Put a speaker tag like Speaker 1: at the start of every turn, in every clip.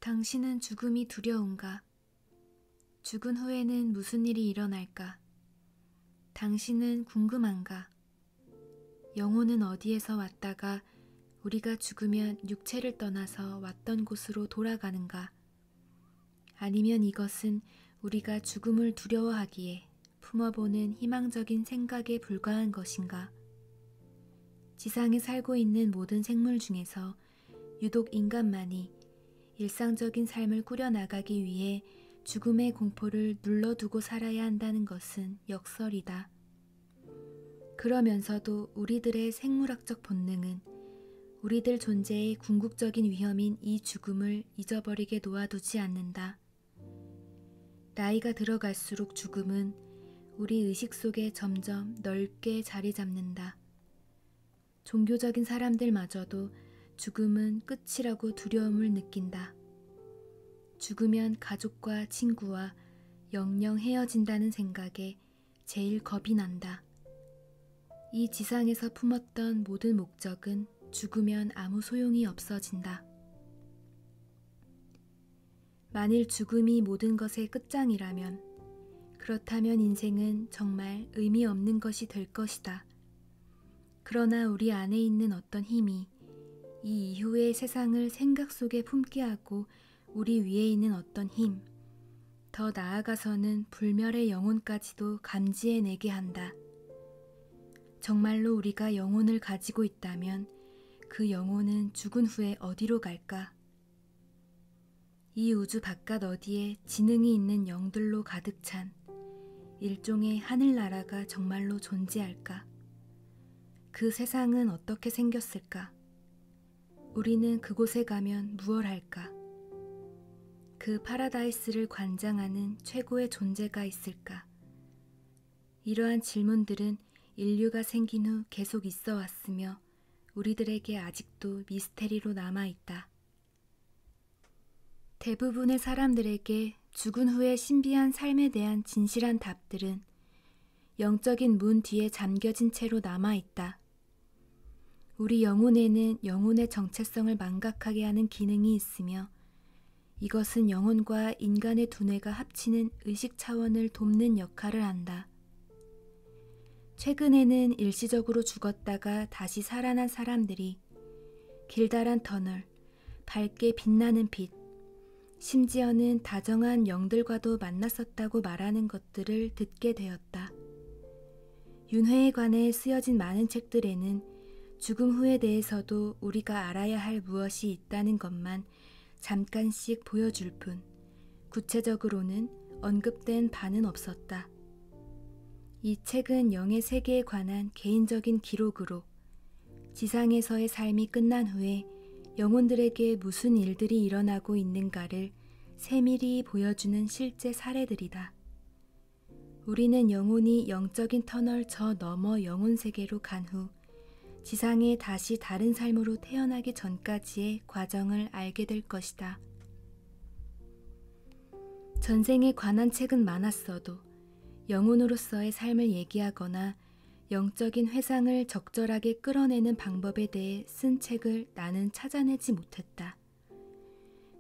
Speaker 1: 당신은 죽음이 두려운가? 죽은 후에는 무슨 일이 일어날까? 당신은 궁금한가? 영혼은 어디에서 왔다가 우리가 죽으면 육체를 떠나서 왔던 곳으로 돌아가는가? 아니면 이것은 우리가 죽음을 두려워하기에 품어보는 희망적인 생각에 불과한 것인가? 지상에 살고 있는 모든 생물 중에서 유독 인간만이 일상적인 삶을 꾸려나가기 위해 죽음의 공포를 눌러두고 살아야 한다는 것은 역설이다. 그러면서도 우리들의 생물학적 본능은 우리들 존재의 궁극적인 위험인 이 죽음을 잊어버리게 놓아두지 않는다. 나이가 들어갈수록 죽음은 우리 의식 속에 점점 넓게 자리 잡는다. 종교적인 사람들마저도 죽음은 끝이라고 두려움을 느낀다. 죽으면 가족과 친구와 영영 헤어진다는 생각에 제일 겁이 난다. 이 지상에서 품었던 모든 목적은 죽으면 아무 소용이 없어진다. 만일 죽음이 모든 것의 끝장이라면 그렇다면 인생은 정말 의미 없는 것이 될 것이다. 그러나 우리 안에 있는 어떤 힘이 이 이후의 세상을 생각 속에 품게 하고 우리 위에 있는 어떤 힘, 더 나아가서는 불멸의 영혼까지도 감지해내게 한다. 정말로 우리가 영혼을 가지고 있다면 그 영혼은 죽은 후에 어디로 갈까? 이 우주 바깥 어디에 지능이 있는 영들로 가득 찬 일종의 하늘나라가 정말로 존재할까? 그 세상은 어떻게 생겼을까? 우리는 그곳에 가면 무얼 할까? 그 파라다이스를 관장하는 최고의 존재가 있을까? 이러한 질문들은 인류가 생긴 후 계속 있어 왔으며 우리들에게 아직도 미스테리로 남아있다. 대부분의 사람들에게 죽은 후의 신비한 삶에 대한 진실한 답들은 영적인 문 뒤에 잠겨진 채로 남아있다. 우리 영혼에는 영혼의 정체성을 망각하게 하는 기능이 있으며 이것은 영혼과 인간의 두뇌가 합치는 의식 차원을 돕는 역할을 한다. 최근에는 일시적으로 죽었다가 다시 살아난 사람들이 길다란 터널, 밝게 빛나는 빛, 심지어는 다정한 영들과도 만났었다고 말하는 것들을 듣게 되었다. 윤회에 관해 쓰여진 많은 책들에는 죽음 후에 대해서도 우리가 알아야 할 무엇이 있다는 것만 잠깐씩 보여줄 뿐 구체적으로는 언급된 바는 없었다. 이 책은 영의 세계에 관한 개인적인 기록으로 지상에서의 삶이 끝난 후에 영혼들에게 무슨 일들이 일어나고 있는가를 세밀히 보여주는 실제 사례들이다. 우리는 영혼이 영적인 터널 저 너머 영혼 세계로 간 후 지상에 다시 다른 삶으로 태어나기 전까지의 과정을 알게 될 것이다. 전생에 관한 책은 많았어도 영혼으로서의 삶을 얘기하거나 영적인 회상을 적절하게 끌어내는 방법에 대해 쓴 책을 나는 찾아내지 못했다.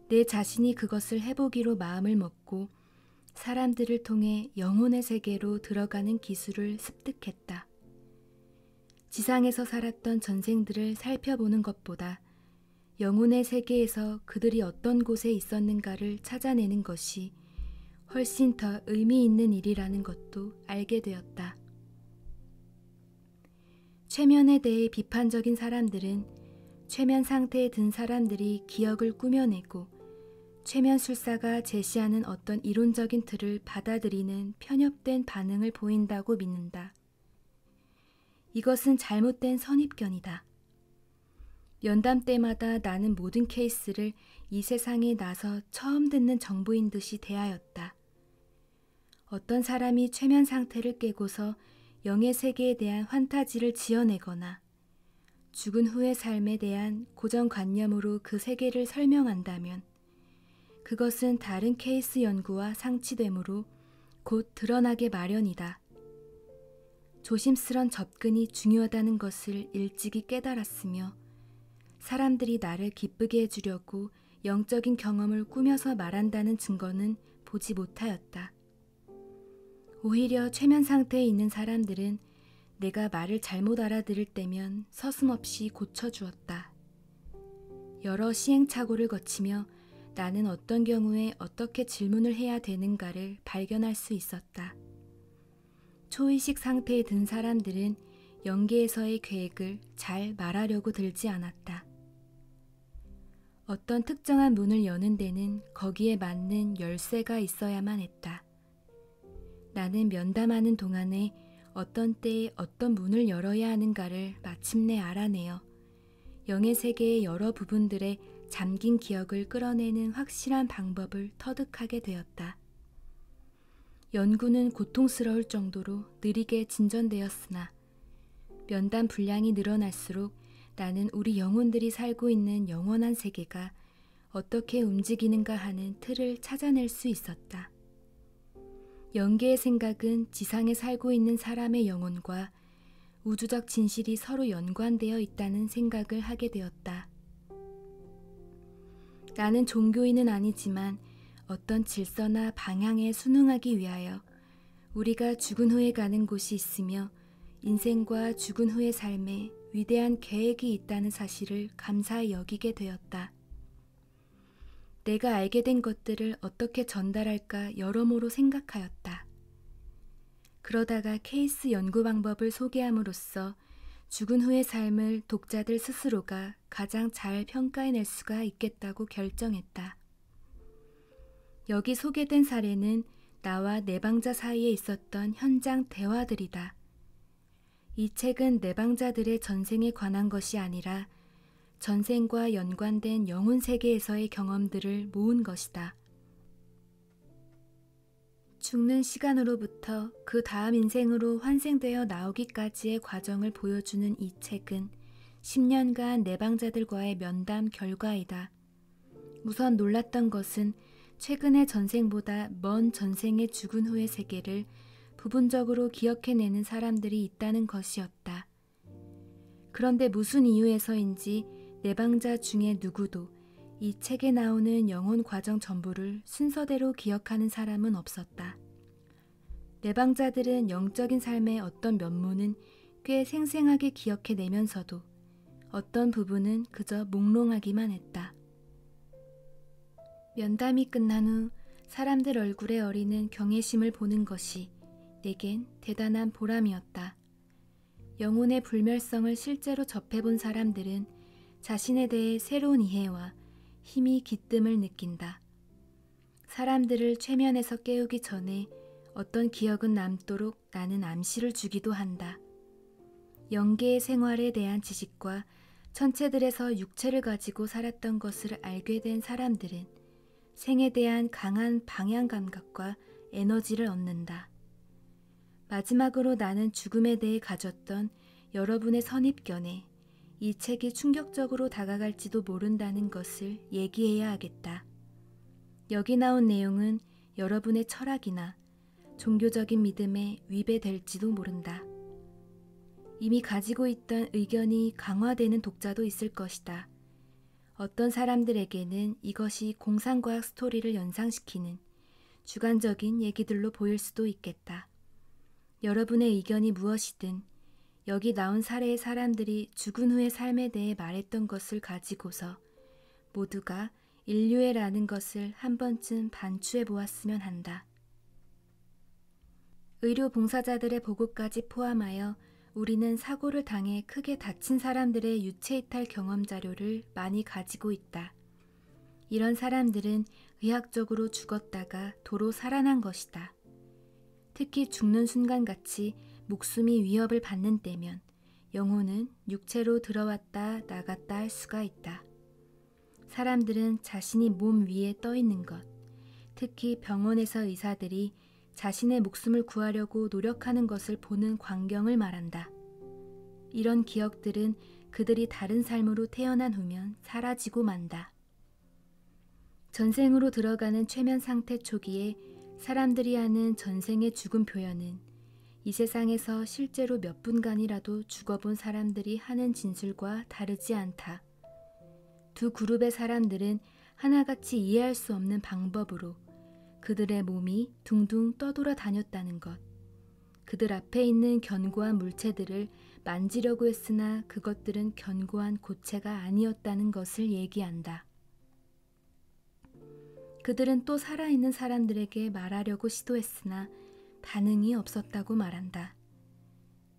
Speaker 1: 내 자신이 그것을 해보기로 마음을 먹고 사람들을 통해 영혼의 세계로 들어가는 기술을 습득했다. 지상에서 살았던 전생들을 살펴보는 것보다 영혼의 세계에서 그들이 어떤 곳에 있었는가를 찾아내는 것이 훨씬 더 의미 있는 일이라는 것도 알게 되었다. 최면에 대해 비판적인 사람들은 최면 상태에 든 사람들이 기억을 꾸며내고 최면술사가 제시하는 어떤 이론적인 틀을 받아들이는 편협된 반응을 보인다고 믿는다. 이것은 잘못된 선입견이다. 면담 때마다 나는 모든 케이스를 이 세상에 나서 처음 듣는 정보인 듯이 대하였다. 어떤 사람이 최면 상태를 깨고서 영의 세계에 대한 환타지를 지어내거나 죽은 후의 삶에 대한 고정관념으로 그 세계를 설명한다면 그것은 다른 케이스 연구와 상치되므로 곧 드러나게 마련이다. 조심스런 접근이 중요하다는 것을 일찍이 깨달았으며 사람들이 나를 기쁘게 해주려고 영적인 경험을 꾸며서 말한다는 증거는 보지 못하였다. 오히려 최면 상태에 있는 사람들은 내가 말을 잘못 알아들을 때면 서슴없이 고쳐주었다. 여러 시행착오를 거치며 나는 어떤 경우에 어떻게 질문을 해야 되는가를 발견할 수 있었다. 초의식 상태에 든 사람들은 영계에서의 계획을 잘 말하려고 들지 않았다. 어떤 특정한 문을 여는 데는 거기에 맞는 열쇠가 있어야만 했다. 나는 면담하는 동안에 어떤 때에 어떤 문을 열어야 하는가를 마침내 알아내어 영의 세계의 여러 부분들의 잠긴 기억을 끌어내는 확실한 방법을 터득하게 되었다. 연구는 고통스러울 정도로 느리게 진전되었으나 면담 분량이 늘어날수록 나는 우리 영혼들이 살고 있는 영원한 세계가 어떻게 움직이는가 하는 틀을 찾아낼 수 있었다. 영계의 생각은 지상에 살고 있는 사람의 영혼과 우주적 진실이 서로 연관되어 있다는 생각을 하게 되었다. 나는 종교인은 아니지만 어떤 질서나 방향에 순응하기 위하여 우리가 죽은 후에 가는 곳이 있으며 인생과 죽은 후의 삶에 위대한 계획이 있다는 사실을 감사히 여기게 되었다. 내가 알게 된 것들을 어떻게 전달할까 여러모로 생각하였다. 그러다가 케이스 연구 방법을 소개함으로써 죽은 후의 삶을 독자들 스스로가 가장 잘 평가해낼 수가 있겠다고 결정했다. 여기 소개된 사례는 나와 내방자 사이에 있었던 현장 대화들이다. 이 책은 내방자들의 전생에 관한 것이 아니라 전생과 연관된 영혼 세계에서의 경험들을 모은 것이다. 죽는 시간으로부터 그 다음 인생으로 환생되어 나오기까지의 과정을 보여주는 이 책은 10년간 내방자들과의 면담 결과이다. 우선 놀랐던 것은 최근의 전생보다 먼 전생의 죽은 후의 세계를 부분적으로 기억해내는 사람들이 있다는 것이었다. 그런데 무슨 이유에서인지 내방자 중에 누구도 이 책에 나오는 영혼 과정 전부를 순서대로 기억하는 사람은 없었다. 내방자들은 영적인 삶의 어떤 면모는 꽤 생생하게 기억해내면서도 어떤 부분은 그저 몽롱하기만 했다. 면담이 끝난 후 사람들 얼굴에 어리는 경외심을 보는 것이 내겐 대단한 보람이었다. 영혼의 불멸성을 실제로 접해본 사람들은 자신에 대해 새로운 이해와 힘이 깃듦을 느낀다. 사람들을 최면에서 깨우기 전에 어떤 기억은 남도록 나는 암시를 주기도 한다. 영계의 생활에 대한 지식과 천체들에서 육체를 가지고 살았던 것을 알게 된 사람들은 생에 대한 강한 방향 감각과 에너지를 얻는다. 마지막으로 나는 죽음에 대해 가졌던 여러분의 선입견에 이 책이 충격적으로 다가갈지도 모른다는 것을 얘기해야 하겠다. 여기 나온 내용은 여러분의 철학이나 종교적인 믿음에 위배될지도 모른다. 이미 가지고 있던 의견이 강화되는 독자도 있을 것이다. 어떤 사람들에게는 이것이 공상과학 스토리를 연상시키는 주관적인 얘기들로 보일 수도 있겠다. 여러분의 의견이 무엇이든 여기 나온 사례의 사람들이 죽은 후의 삶에 대해 말했던 것을 가지고서 모두가 인류애라는 것을 한 번쯤 반추해 보았으면 한다. 의료 봉사자들의 보고까지 포함하여 우리는 사고를 당해 크게 다친 사람들의 유체이탈 경험 자료를 많이 가지고 있다. 이런 사람들은 의학적으로 죽었다가 도로 살아난 것이다. 특히 죽는 순간같이 목숨이 위협을 받는 때면 영혼은 육체로 들어왔다 나갔다 할 수가 있다. 사람들은 자신이 몸 위에 떠 있는 것, 특히 병원에서 의사들이 자신의 목숨을 구하려고 노력하는 것을 보는 광경을 말한다. 이런 기억들은 그들이 다른 삶으로 태어난 후면 사라지고 만다. 전생으로 들어가는 최면 상태 초기에 사람들이 하는 전생의 죽음 표현은 이 세상에서 실제로 몇 분간이라도 죽어본 사람들이 하는 진술과 다르지 않다. 두 그룹의 사람들은 하나같이 이해할 수 없는 방법으로 그들의 몸이 둥둥 떠돌아 다녔다는 것. 그들 앞에 있는 견고한 물체들을 만지려고 했으나 그것들은 견고한 고체가 아니었다는 것을 얘기한다. 그들은 또 살아있는 사람들에게 말하려고 시도했으나 반응이 없었다고 말한다.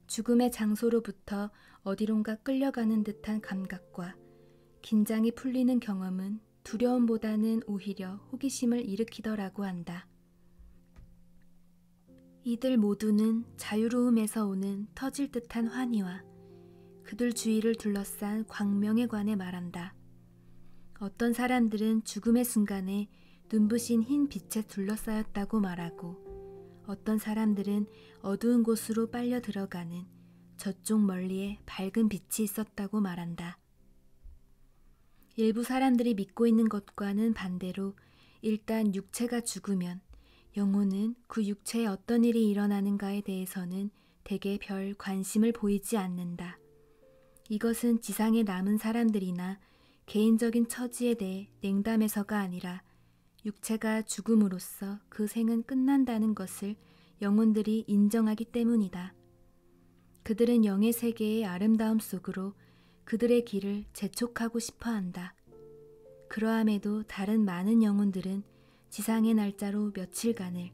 Speaker 1: 죽음의 장소로부터 어디론가 끌려가는 듯한 감각과 긴장이 풀리는 경험은 두려움보다는 오히려 호기심을 일으키더라고 한다. 이들 모두는 자유로움에서 오는 터질 듯한 환희와 그들 주위를 둘러싼 광명에 관해 말한다. 어떤 사람들은 죽음의 순간에 눈부신 흰 빛에 둘러싸였다고 말하고, 어떤 사람들은 어두운 곳으로 빨려 들어가는 저쪽 멀리에 밝은 빛이 있었다고 말한다. 일부 사람들이 믿고 있는 것과는 반대로 일단 육체가 죽으면 영혼은 그 육체에 어떤 일이 일어나는가에 대해서는 대개 별 관심을 보이지 않는다. 이것은 지상에 남은 사람들이나 개인적인 처지에 대해 냉담해서가 아니라 육체가 죽음으로써 그 생은 끝난다는 것을 영혼들이 인정하기 때문이다. 그들은 영의 세계의 아름다움 속으로 그들의 길을 재촉하고 싶어 한다. 그러함에도 다른 많은 영혼들은 지상의 날짜로 며칠간을,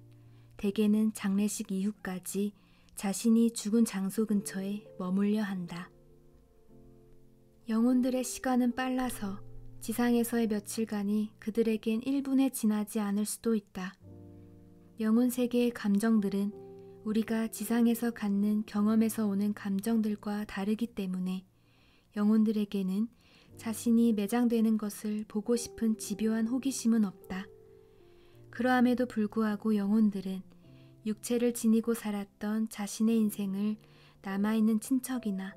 Speaker 1: 대개는 장례식 이후까지 자신이 죽은 장소 근처에 머물려 한다. 영혼들의 시간은 빨라서 지상에서의 며칠간이 그들에겐 1분에 지나지 않을 수도 있다. 영혼 세계의 감정들은 우리가 지상에서 갖는 경험에서 오는 감정들과 다르기 때문에 영혼들에게는 자신이 매장되는 것을 보고 싶은 집요한 호기심은 없다. 그러함에도 불구하고 영혼들은 육체를 지니고 살았던 자신의 인생을 남아있는 친척이나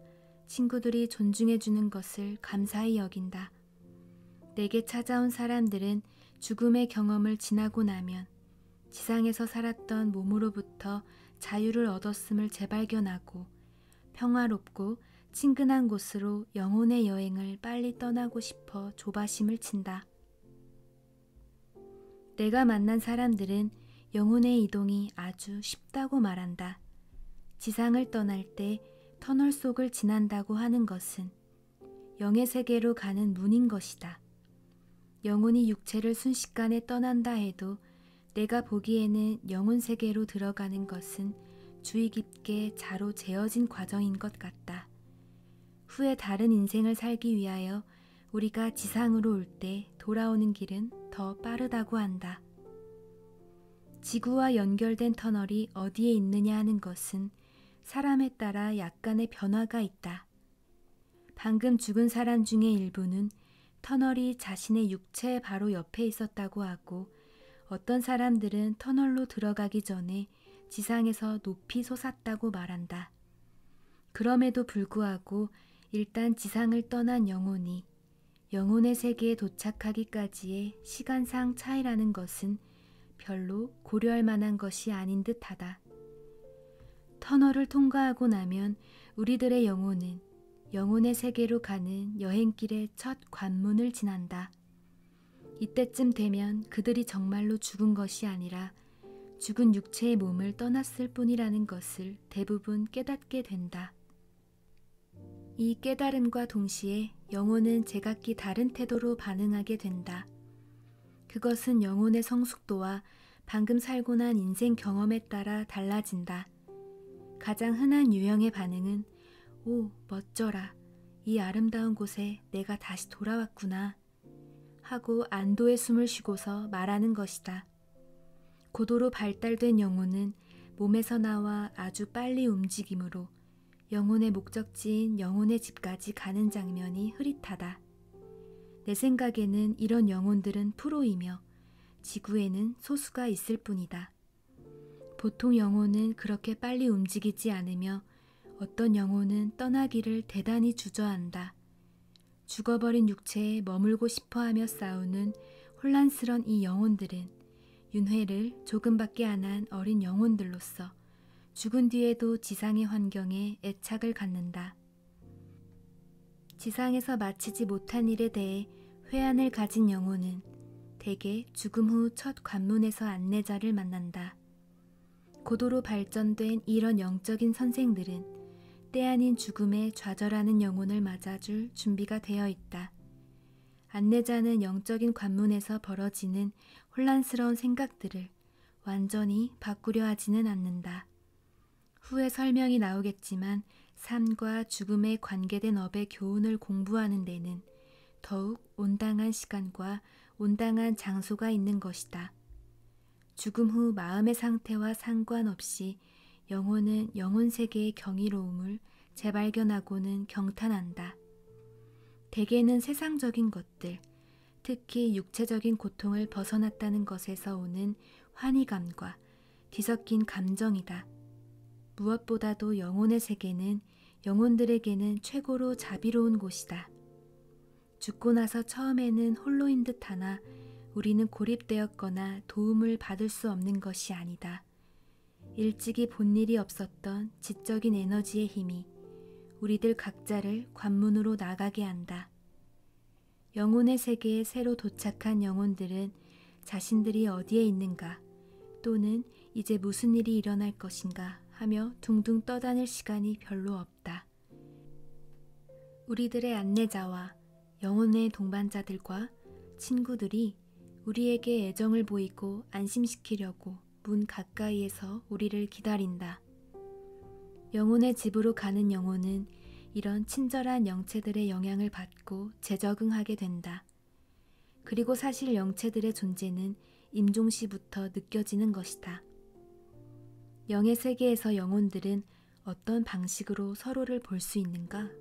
Speaker 1: 친구들이 존중해주는 것을 감사히 여긴다. 내게 찾아온 사람들은 죽음의 경험을 지나고 나면 지상에서 살았던 몸으로부터 자유를 얻었음을 재발견하고 평화롭고 친근한 곳으로 영혼의 여행을 빨리 떠나고 싶어 조바심을 친다. 내가 만난 사람들은 영혼의 이동이 아주 쉽다고 말한다. 지상을 떠날 때 터널 속을 지난다고 하는 것은 영의 세계로 가는 문인 것이다. 영혼이 육체를 순식간에 떠난다 해도 내가 보기에는 영혼 세계로 들어가는 것은 주의 깊게 자로 재어진 과정인 것 같다. 후에 다른 인생을 살기 위하여 우리가 지상으로 올 때 돌아오는 길은 더 빠르다고 한다. 지구와 연결된 터널이 어디에 있느냐 하는 것은 사람에 따라 약간의 변화가 있다. 방금 죽은 사람 중에 일부는 터널이 자신의 육체 바로 옆에 있었다고 하고, 어떤 사람들은 터널로 들어가기 전에 지상에서 높이 솟았다고 말한다. 그럼에도 불구하고 일단 지상을 떠난 영혼이 영혼의 세계에 도착하기까지의 시간상 차이라는 것은 별로 고려할 만한 것이 아닌 듯하다. 터널을 통과하고 나면 우리들의 영혼은 영혼의 세계로 가는 여행길의 첫 관문을 지난다. 이때쯤 되면 그들이 정말로 죽은 것이 아니라 죽은 육체의 몸을 떠났을 뿐이라는 것을 대부분 깨닫게 된다. 이 깨달음과 동시에 영혼은 제각기 다른 태도로 반응하게 된다. 그것은 영혼의 성숙도와 방금 살고 난 인생 경험에 따라 달라진다. 가장 흔한 유형의 반응은 오, 멋져라. 이 아름다운 곳에 내가 다시 돌아왔구나. 하고 안도의 숨을 쉬고서 말하는 것이다. 고도로 발달된 영혼은 몸에서 나와 아주 빨리 움직이므로 영혼의 목적지인 영혼의 집까지 가는 장면이 흐릿하다. 내 생각에는 이런 영혼들은 프로이며 지구에는 소수가 있을 뿐이다. 보통 영혼은 그렇게 빨리 움직이지 않으며 어떤 영혼은 떠나기를 대단히 주저한다. 죽어버린 육체에 머물고 싶어하며 싸우는 혼란스런 이 영혼들은 윤회를 조금밖에 안 한 어린 영혼들로서 죽은 뒤에도 지상의 환경에 애착을 갖는다. 지상에서 마치지 못한 일에 대해 회한을 가진 영혼은 대개 죽음 후 첫 관문에서 안내자를 만난다. 고도로 발전된 이런 영적인 선생들은 때 아닌 죽음에 좌절하는 영혼을 맞아줄 준비가 되어 있다. 안내자는 영적인 관문에서 벌어지는 혼란스러운 생각들을 완전히 바꾸려 하지는 않는다. 후에 설명이 나오겠지만 삶과 죽음에 관계된 업의 교훈을 공부하는 데는 더욱 온당한 시간과 온당한 장소가 있는 것이다. 죽음 후 마음의 상태와 상관없이 영혼은 영혼 세계의 경이로움을 재발견하고는 경탄한다. 대개는 세상적인 것들, 특히 육체적인 고통을 벗어났다는 것에서 오는 환희감과 뒤섞인 감정이다. 무엇보다도 영혼의 세계는 영혼들에게는 최고로 자비로운 곳이다. 죽고 나서 처음에는 홀로인 듯하나 우리는 고립되었거나 도움을 받을 수 없는 것이 아니다. 일찍이 본 일이 없었던 지적인 에너지의 힘이 우리들 각자를 관문으로 나가게 한다. 영혼의 세계에 새로 도착한 영혼들은 자신들이 어디에 있는가 또는 이제 무슨 일이 일어날 것인가 하며 둥둥 떠다닐 시간이 별로 없다. 우리들의 안내자와 영혼의 동반자들과 친구들이 우리에게 애정을 보이고 안심시키려고 문 가까이에서 우리를 기다린다. 영혼의 집으로 가는 영혼은 이런 친절한 영체들의 영향을 받고 재적응하게 된다. 그리고 사실 영체들의 존재는 임종시부터 느껴지는 것이다. 영의 세계에서 영혼들은 어떤 방식으로 서로를 볼 수 있는가?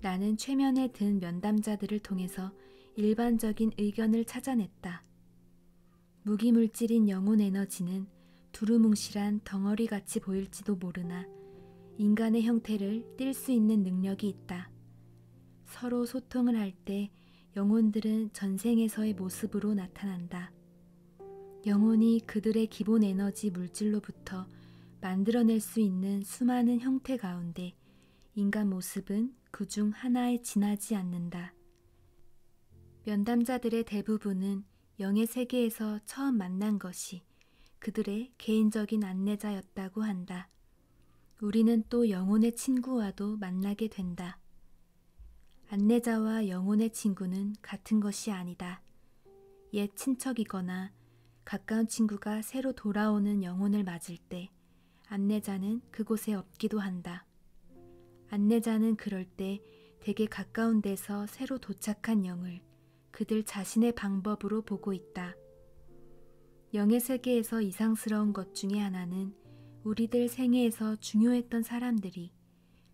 Speaker 1: 나는 최면에 든 면담자들을 통해서 일반적인 의견을 찾아냈다. 무기물질인 영혼 에너지는 두루뭉실한 덩어리같이 보일지도 모르나 인간의 형태를 띌 수 있는 능력이 있다. 서로 소통을 할 때 영혼들은 전생에서의 모습으로 나타난다. 영혼이 그들의 기본 에너지 물질로부터 만들어낼 수 있는 수많은 형태 가운데 인간 모습은 그중 하나에 지나지 않는다. 면담자들의 대부분은 영의 세계에서 처음 만난 것이 그들의 개인적인 안내자였다고 한다. 우리는 또 영혼의 친구와도 만나게 된다. 안내자와 영혼의 친구는 같은 것이 아니다. 옛 친척이거나 가까운 친구가 새로 돌아오는 영혼을 맞을 때 안내자는 그곳에 없기도 한다. 안내자는 그럴 때 되게 가까운 데서 새로 도착한 영을 그들 자신의 방법으로 보고 있다. 영의 세계에서 이상스러운 것 중에 하나는 우리들 생애에서 중요했던 사람들이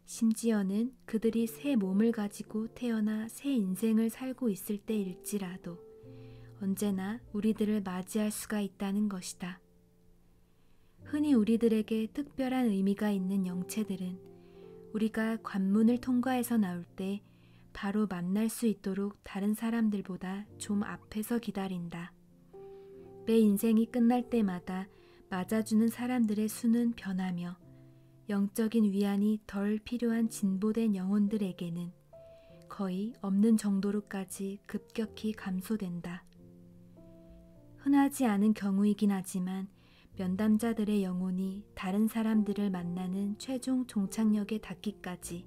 Speaker 1: 심지어는 그들이 새 몸을 가지고 태어나 새 인생을 살고 있을 때일지라도 언제나 우리들을 맞이할 수가 있다는 것이다. 흔히 우리들에게 특별한 의미가 있는 영체들은 우리가 관문을 통과해서 나올 때 바로 만날 수 있도록 다른 사람들보다 좀 앞에서 기다린다. 매 인생이 끝날 때마다 맞아주는 사람들의 수는 변하며 영적인 위안이 덜 필요한 진보된 영혼들에게는 거의 없는 정도로까지 급격히 감소된다. 흔하지 않은 경우이긴 하지만 면담자들의 영혼이 다른 사람들을 만나는 최종 종착역에 닿기까지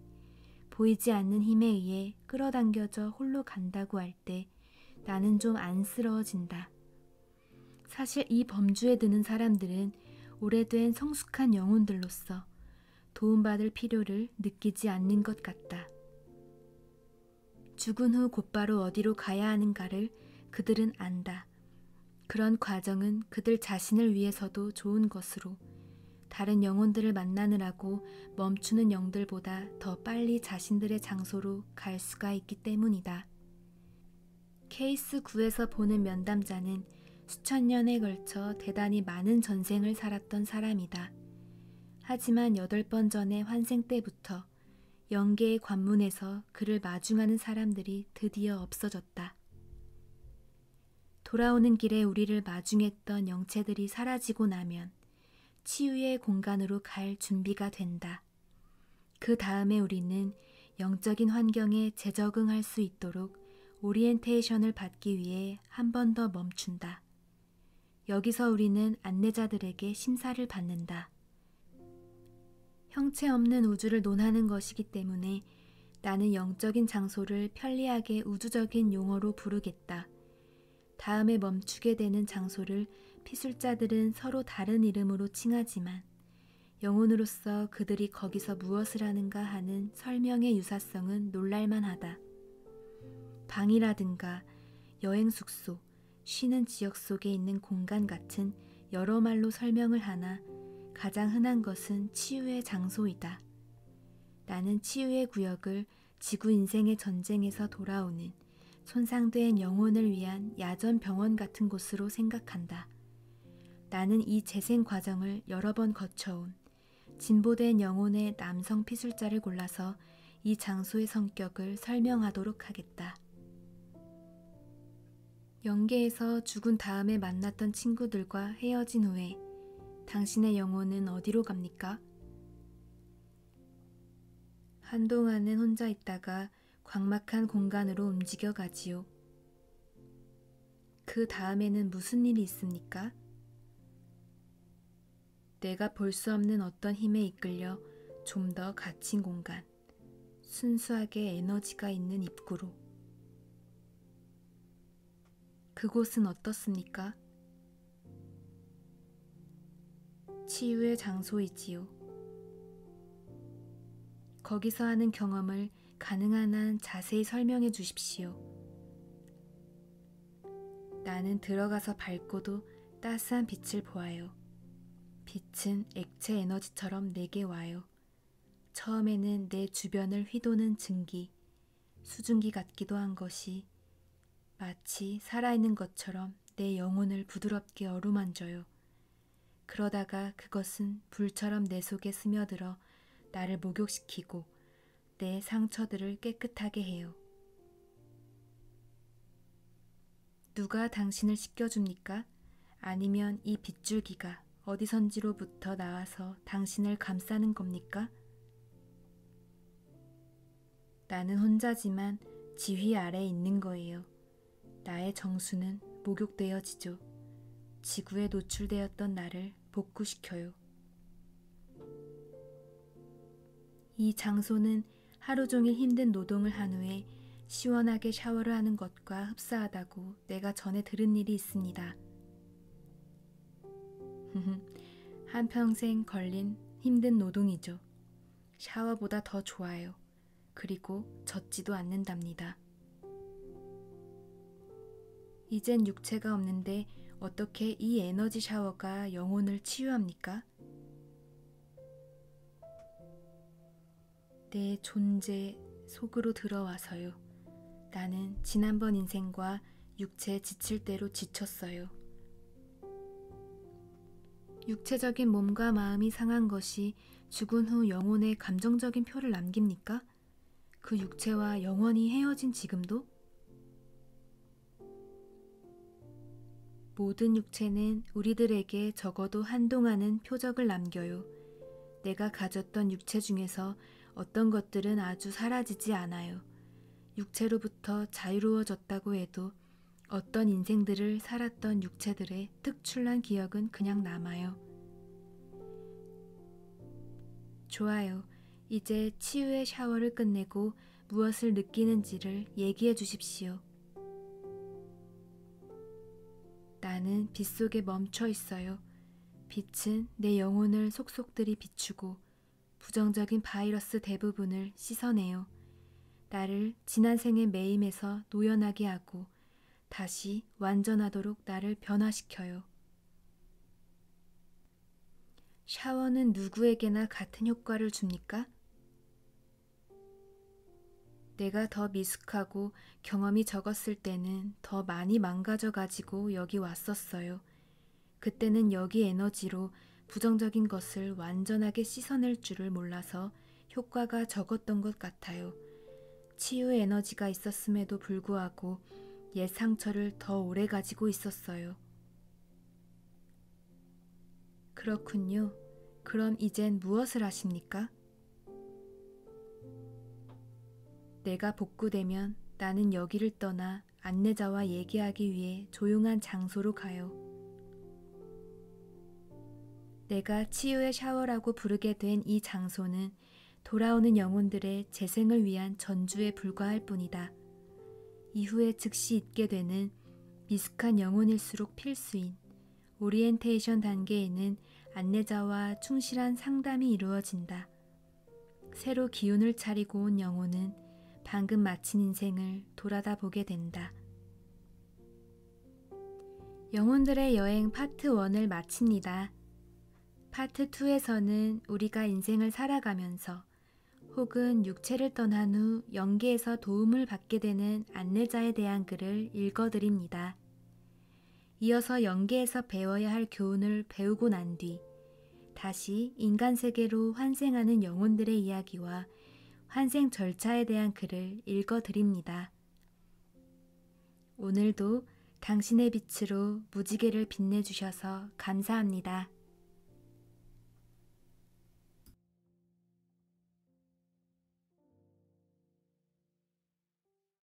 Speaker 1: 보이지 않는 힘에 의해 끌어당겨져 홀로 간다고 할 때 나는 좀 안쓰러워진다. 사실 이 범주에 드는 사람들은 오래된 성숙한 영혼들로서 도움받을 필요를 느끼지 않는 것 같다. 죽은 후 곧바로 어디로 가야 하는가를 그들은 안다. 그런 과정은 그들 자신을 위해서도 좋은 것으로 다른 영혼들을 만나느라고 멈추는 영들보다 더 빨리 자신들의 장소로 갈 수가 있기 때문이다. 케이스 9에서 보는 면담자는 수천 년에 걸쳐 대단히 많은 전생을 살았던 사람이다. 하지만 8번 전의 환생 때부터 영계의 관문에서 그를 마중하는 사람들이 드디어 없어졌다. 돌아오는 길에 우리를 마중했던 영체들이 사라지고 나면 치유의 공간으로 갈 준비가 된다. 그 다음에 우리는 영적인 환경에 재적응할 수 있도록 오리엔테이션을 받기 위해 한 번 더 멈춘다. 여기서 우리는 안내자들에게 심사를 받는다. 형체 없는 우주를 논하는 것이기 때문에 나는 영적인 장소를 편리하게 우주적인 용어로 부르겠다. 다음에 멈추게 되는 장소를 피술자들은 서로 다른 이름으로 칭하지만 영혼으로서 그들이 거기서 무엇을 하는가 하는 설명의 유사성은 놀랄만하다. 방이라든가 여행 숙소, 쉬는 지역 속에 있는 공간 같은 여러 말로 설명을 하나 가장 흔한 것은 치유의 장소이다. 나는 치유의 구역을 지구 인생의 전쟁에서 돌아오는 손상된 영혼을 위한 야전 병원 같은 곳으로 생각한다. 나는 이 재생 과정을 여러 번 거쳐온 진보된 영혼의 남성 피술자를 골라서 이 장소의 성격을 설명하도록 하겠다. 영계에서 죽은 다음에 만났던 친구들과 헤어진 후에 당신의 영혼은 어디로 갑니까? 한동안은 혼자 있다가 광막한 공간으로 움직여 가지요. 그 다음에는 무슨 일이 있습니까? 내가 볼 수 없는 어떤 힘에 이끌려 좀 더 갇힌 공간, 순수하게 에너지가 있는 입구로. 그곳은 어떻습니까? 치유의 장소이지요. 거기서 하는 경험을 가능한 한 자세히 설명해 주십시오. 나는 들어가서 밝고도 따스한 빛을 보아요. 빛은 액체 에너지처럼 내게 와요. 처음에는 내 주변을 휘도는 증기, 수증기 같기도 한 것이 마치 살아있는 것처럼 내 영혼을 부드럽게 어루만져요. 그러다가 그것은 불처럼 내 속에 스며들어 나를 목욕시키고 내 상처들을 깨끗하게 해요. 누가 당신을 씻겨줍니까? 아니면 이 빗줄기가 어디선지로부터 나와서 당신을 감싸는 겁니까? 나는 혼자지만 지휘 아래에 있는 거예요. 나의 정수는 목욕되어지죠. 지구에 노출되었던 나를 복구시켜요. 이 장소는 하루 종일 힘든 노동을 한 후에 시원하게 샤워를 하는 것과 흡사하다고 내가 전에 들은 일이 있습니다. 한평생 걸린 힘든 노동이죠. 샤워보다 더 좋아요. 그리고 젖지도 않는답니다. 이젠 육체가 없는데 어떻게 이 에너지 샤워가 영혼을 치유합니까? 내 존재 속으로 들어와서요. 나는 지난번 인생과 육체에 지칠 대로 지쳤어요. 육체적인 몸과 마음이 상한 것이 죽은 후 영혼에 감정적인 표를 남깁니까? 그 육체와 영원히 헤어진 지금도? 모든 육체는 우리들에게 적어도 한동안은 표적을 남겨요. 내가 가졌던 육체 중에서 어떤 것들은 아주 사라지지 않아요. 육체로부터 자유로워졌다고 해도 어떤 인생들을 살았던 육체들의 특출난 기억은 그냥 남아요. 좋아요. 이제 치유의 샤워를 끝내고 무엇을 느끼는지를 얘기해 주십시오. 나는 빛 속에 멈춰 있어요. 빛은 내 영혼을 속속들이 비추고 부정적인 바이러스 대부분을 씻어내요. 나를 지난 생의 매임에서 노연하게 하고 다시 완전하도록 나를 변화시켜요. 샤워는 누구에게나 같은 효과를 줍니까? 내가 더 미숙하고 경험이 적었을 때는 더 많이 망가져가지고 여기 왔었어요. 그때는 여기 에너지로 부정적인 것을 완전하게 씻어낼 줄을 몰라서 효과가 적었던 것 같아요. 치유 에너지가 있었음에도 불구하고 옛 상처를 더 오래 가지고 있었어요. 그렇군요. 그럼 이젠 무엇을 하십니까? 내가 복구되면 나는 여기를 떠나 안내자와 얘기하기 위해 조용한 장소로 가요. 내가 치유의 샤워라고 부르게 된 이 장소는 돌아오는 영혼들의 재생을 위한 전주에 불과할 뿐이다. 이후에 즉시 잊게 되는 미숙한 영혼일수록 필수인 오리엔테이션 단계에는 안내자와 충실한 상담이 이루어진다. 새로 기운을 차리고 온 영혼은 방금 마친 인생을 돌아다 보게 된다. 영혼들의 여행 파트 1을 마칩니다. 파트 2에서는 우리가 인생을 살아가면서 혹은 육체를 떠난 후 영계에서 도움을 받게 되는 안내자에 대한 글을 읽어드립니다. 이어서 영계에서 배워야 할 교훈을 배우고 난 뒤 다시 인간 세계로 환생하는 영혼들의 이야기와 환생 절차에 대한 글을 읽어드립니다. 오늘도 당신의 빛으로 무지개를 빛내주셔서 감사합니다.